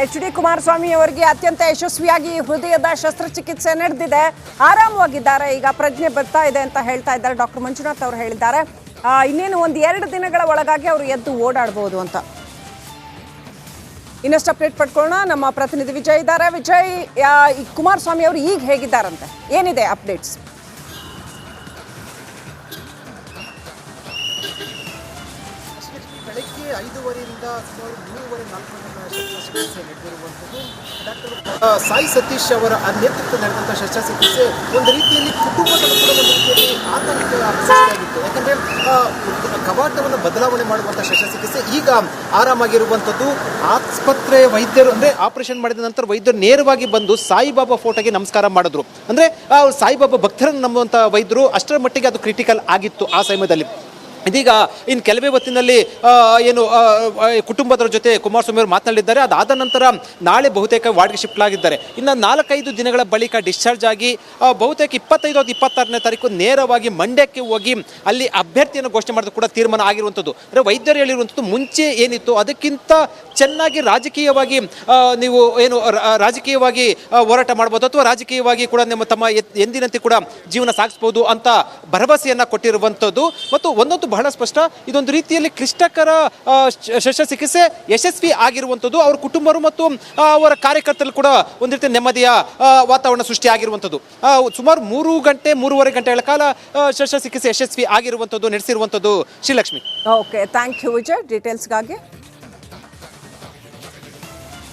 H D. Kumaraswamy ಅವರಿಗೆ ಅತ್ಯಂತ ಯಶಸ್ವಿಯಾಗಿ ಹೃದಯದ ಶಸ್ತ್ರಚಿಕಿತ್ಸೆ ನಡೆದಿದೆ. ಆರಾಮವಾಗಿದ್ದಾರೆ. ಈಗ ಪ್ರಜ್ಞೆ ಬರ್ತಾ ಇದೆ ಅಂತ ಹೇಳ್ತಾ ಇದ್ದಾರೆ ಡಾಕ್ಟರ್ ಮಂಜುನಾಥ್ ಅವರು ಹೇಳಿದ್ದಾರೆ. ಇನ್ನೇನು ಒಂದು 2 ದಿನಗಳ ಒಳಗಾಗಿ ಅವರು ಎದ್ದು ಓಡಾಡಬಹುದು ಅಂತ. ಇನ್ನಷ್ಟು ಅಪ್ಡೇಟ್ ಪಡ್ಕೊಳ್ಳೋಣ. ನಮ್ಮ ಪ್ರತಿನಿಧಿ ವಿಜಯ್ ಇದ್ದಾರೆ. ವಿಜಯ್, ಕುಮಾರಸ್ವಾಮಿ ಅವರು ಈಗ ಹೇಗಿದ್ದಾರಂತೆ, ಏನಿದೆ ಅಪ್ಡೇಟ್ಸ್? ಬೆಳಗ್ಗೆ 5:15ರಿಂದ ಸುಮಾರು 3:30-4 ಶಸ್ತ್ರಚಿಕಿತ್ಸೆ ನಡೆದಿರುವಂಥದ್ದು. ಡಾಕ್ಟರ್ ಸಾಯಿ ಸತೀಶ್ ಅವರ ನೇತೃತ್ವ ನಡೆದಂಥ ಶಸ್ತ್ರಚಿಕಿತ್ಸೆ ಒಂದು ರೀತಿಯಲ್ಲಿ ಕುಟುಂಬದಲ್ಲೂ ಕೂಡ ಒಂದು ರೀತಿಯಲ್ಲಿ ಆತಂಕ ಸೃಷ್ಟಿಯಾಗಿತ್ತು. ಯಾಕಂದರೆ ಕವಾಟವನ್ನು ಬದಲಾವಣೆ ಮಾಡುವಂಥ ಶಸ್ತ್ರಚಿಕಿತ್ಸೆ ಈಗ ಆರಾಮಾಗಿರುವಂಥದ್ದು. ಆಸ್ಪತ್ರೆ ವೈದ್ಯರು ಅಂದರೆ ಆಪರೇಷನ್ ಮಾಡಿದ ನಂತರ ವೈದ್ಯರು ನೇರವಾಗಿ ಬಂದು ಸಾಯಿಬಾಬಾ ಫೋಟೋಗೆ ನಮಸ್ಕಾರ ಮಾಡಿದ್ರು. ಅಂದರೆ ಸಾಯಿಬಾಬಾ ಭಕ್ತರನ್ನು ನಂಬುವಂಥ ವೈದ್ಯರು ಅಷ್ಟರ ಮಟ್ಟಿಗೆ ಅದು ಕ್ರಿಟಿಕಲ್ ಆಗಿತ್ತು ಆ ಸಮಯದಲ್ಲಿ. ಇದೀಗ ಇನ್ನು ಕೆಲವೇ ಹೊತ್ತಿನಲ್ಲಿ ಏನು ಕುಟುಂಬದವರ ಜೊತೆ ಕುಮಾರಸ್ವಾಮಿ ಅವರು ಮಾತನಾಡಿದ್ದಾರೆ. ಅದಾದ ನಂತರ ನಾಳೆ ಬಹುತೇಕ ವಾರ್ಡ್ಗೆ ಶಿಫ್ಟ್ ಆಗಿದ್ದಾರೆ. ಇನ್ನು 4-5 ದಿನಗಳ ಬಳಿಕ ಡಿಸ್ಚಾರ್ಜ್ ಆಗಿ ಬಹುತೇಕ 25-26ನೇ ತಾರೀಕು ನೇರವಾಗಿ ಮಂಡ್ಯಕ್ಕೆ ಹೋಗಿ ಅಲ್ಲಿ ಅಭ್ಯರ್ಥಿಯನ್ನು ಘೋಷಣೆ ಮಾಡೋದು ಕೂಡ ತೀರ್ಮಾನ ಆಗಿರುವಂಥದ್ದು. ಅಂದರೆ ವೈದ್ಯರು ಹೇಳಿರುವಂಥದ್ದು ಮುಂಚೆ ಏನಿತ್ತು ಅದಕ್ಕಿಂತ ಚೆನ್ನಾಗಿ ರಾಜಕೀಯವಾಗಿ ನೀವು ಏನು ರಾಜಕೀಯವಾಗಿ ಹೋರಾಟ ಮಾಡ್ಬೋದು ಅಥವಾ ರಾಜಕೀಯವಾಗಿ ಕೂಡ ತಮ್ಮ ಎಂದಿನಂತೆ ಕೂಡ ಜೀವನ ಸಾಗಿಸ್ಬೋದು ಅಂತ ಭರವಸೆಯನ್ನು ಕೊಟ್ಟಿರುವಂಥದ್ದು. ಮತ್ತು ಒಂದೊಂದು ಬಹಳ ಸ್ಪಷ್ಟ, ಇದೊಂದು ರೀತಿಯಲ್ಲಿ ಕ್ಲಿಷ್ಟಕರ ಶಸ್ತ್ರಚಿಕಿತ್ಸೆ ಯಶಸ್ವಿ ಆಗಿರುವಂಥದ್ದು. ಅವರ ಕುಟುಂಬರು ಮತ್ತು ಅವರ ಕಾರ್ಯಕರ್ತರು ಕೂಡ ಒಂದು ರೀತಿಯ ನೆಮ್ಮದಿಯ ವಾತಾವರಣ ಸೃಷ್ಟಿ ಆಗಿರುವಂಥದ್ದು. ಸುಮಾರು 3-3.5 ಗಂಟೆಗಳ ಕಾಲ ಶಸ್ತ್ರಚಿಕಿತ್ಸೆ ಯಶಸ್ವಿ ಆಗಿರುವಂಥದ್ದು, ನಡೆಸಿರುವಂಥದ್ದು. Srilakshmi. Okay, thank you Vijay ಡೀಟೇಲ್ಸ್ಗಾಗಿ.